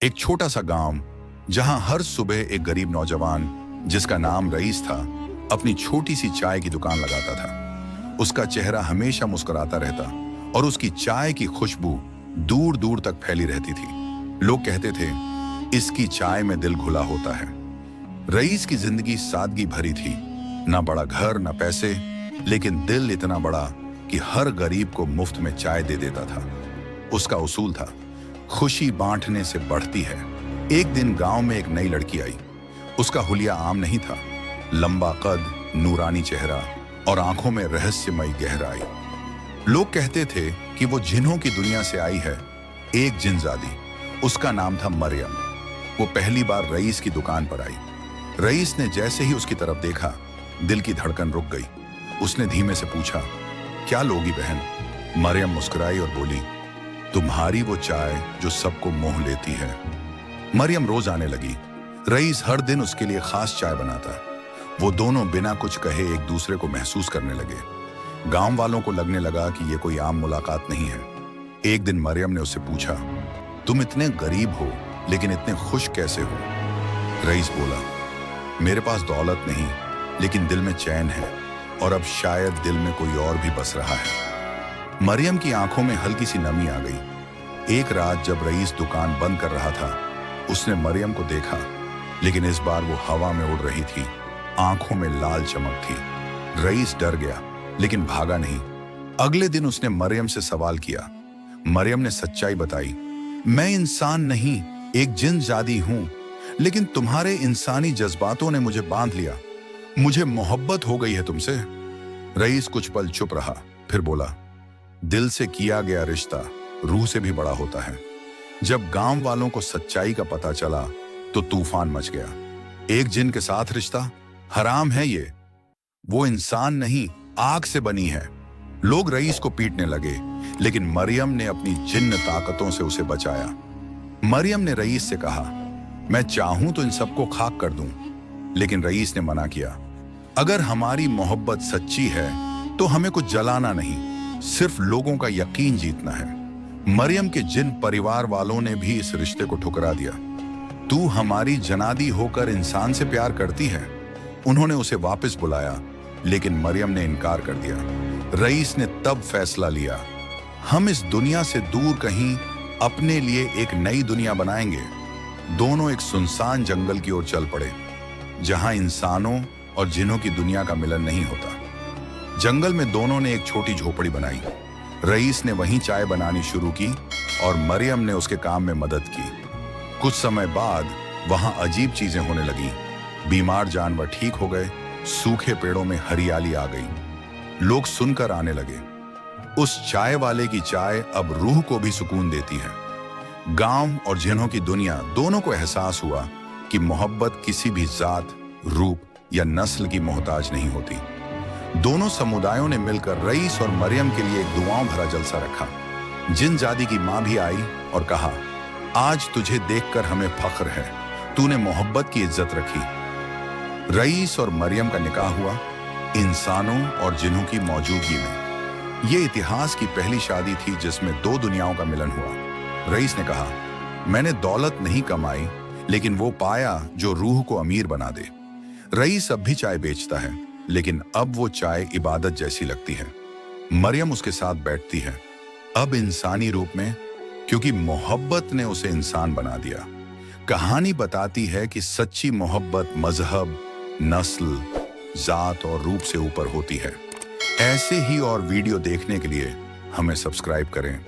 एक छोटा सा गांव जहां हर सुबह एक गरीब नौजवान जिसका नाम रईस था अपनी छोटी सी चाय की दुकान लगाता था। उसका चेहरा हमेशा मुस्कुराता रहता और उसकी चाय की खुशबू दूर दूर तक फैली रहती थी। लोग कहते थे, इसकी चाय में दिल घुला होता है। रईस की जिंदगी सादगी भरी थी, ना बड़ा घर ना पैसे, लेकिन दिल इतना बड़ा कि हर गरीब को मुफ्त में चाय दे देता था। उसका उसूल था, खुशी बांटने से बढ़ती है। एक दिन गांव में एक नई लड़की आई। उसका हुलिया आम नहीं था, लंबा कद, नूरानी चेहरा और आंखों में रहस्यमयी गहराई। लोग कहते थे कि वो जिन्हों की दुनिया से आई है, एक जिनजादी। उसका नाम था मरियम। वो पहली बार रईस की दुकान पर आई। रईस ने जैसे ही उसकी तरफ देखा, दिल की धड़कन रुक गई। उसने धीमे से पूछा, क्या लोगी बहन? मरियम मुस्कुराई और बोली, तुम्हारी वो चाय जो सबको मोह लेती है। मरियम रोज आने लगी। रईस हर दिन उसके लिए खास चाय बनाता। वो दोनों बिना कुछ कहे एक दूसरे को महसूस करने लगे। गांव वालों को लगने लगा कि ये कोई आम मुलाकात नहीं है। एक दिन मरियम ने उससे पूछा, तुम इतने गरीब हो लेकिन इतने खुश कैसे हो? रईस बोला, मेरे पास दौलत नहीं, लेकिन दिल में चैन है, और अब शायद दिल में कोई और भी बस रहा है। मरियम की आंखों में हल्की सी नमी आ गई। एक रात जब रईस दुकान बंद कर रहा था, उसने मरियम को देखा, लेकिन इस बार वो हवा में उड़ रही थी, आंखों में लाल चमक थी। रईस डर गया, लेकिन भागा नहीं। अगले दिन उसने मरियम से सवाल किया। मरियम ने सच्चाई बताई, मैं इंसान नहीं, एक जिनजादी हूं, लेकिन तुम्हारे इंसानी जज्बातों ने मुझे बांध लिया। मुझे मोहब्बत हो गई है तुमसे। रईस कुछ पल चुप रहा, फिर बोला, दिल से किया गया रिश्ता रूह से भी बड़ा होता है। जब गांव वालों को सच्चाई का पता चला तो तूफान मच गया। एक जिन के साथ रिश्ता? हराम है ये। वो इंसान नहीं, आग से बनी है। लोग रईस को पीटने लगे, लेकिन मरियम ने अपनी जिन्न ताकतों से उसे बचाया। मरियम ने रईस से कहा, मैं चाहूं तो इन सबको खाक कर दूं, लेकिन रईस ने मना किया। अगर हमारी मोहब्बत सच्ची है तो हमें कुछ जलाना नहीं, सिर्फ लोगों का यकीन जीतना है। मरियम के जिन परिवार वालों ने भी इस रिश्ते को ठुकरा दिया। तू हमारी जनादी होकर इंसान से प्यार करती है? उन्होंने उसे वापस बुलाया, लेकिन मरियम ने इनकार कर दिया। रईस ने तब फैसला लिया, हम इस दुनिया से दूर कहीं अपने लिए एक नई दुनिया बनाएंगे। दोनों एक सुनसान जंगल की ओर चल पड़े, जहां इंसानों और जिन्हों की दुनिया का मिलन नहीं होता। जंगल में दोनों ने एक छोटी झोपड़ी बनाई। रईस ने वहीं चाय बनानी शुरू की और मरियम ने उसके काम में मदद की। कुछ समय बाद वहां अजीब चीजें होने लगी। बीमार जानवर ठीक हो गए, सूखे पेड़ों में हरियाली आ गई। लोग सुनकर आने लगे, उस चाय वाले की चाय अब रूह को भी सुकून देती है। गांव और जिन्हों की दुनिया दोनों को एहसास हुआ कि मोहब्बत किसी भी जात, रूप या नस्ल की मोहताज नहीं होती। दोनों समुदायों ने मिलकर रईस और मरियम के लिए एक दुआओं भरा जलसा रखा। जिनजादी की मां भी आई और कहा, आज तुझे देखकर हमें फख्र है, तूने मोहब्बत की इज्जत रखी। रईस और मरियम का निकाह हुआ, इंसानों और जिन्हों की मौजूदगी में। यह इतिहास की पहली शादी थी जिसमें दो दुनियाओं का मिलन हुआ। रईस ने कहा, मैंने दौलत नहीं कमाई, लेकिन वो पाया जो रूह को अमीर बना दे। रईस अब भी चाय बेचता है, लेकिन अब वो चाय इबादत जैसी लगती है। मरियम उसके साथ बैठती है, अब इंसानी रूप में, क्योंकि मोहब्बत ने उसे इंसान बना दिया। कहानी बताती है कि सच्ची मोहब्बत मजहब, नस्ल, जात और रूप से ऊपर होती है। ऐसे ही और वीडियो देखने के लिए हमें सब्सक्राइब करें।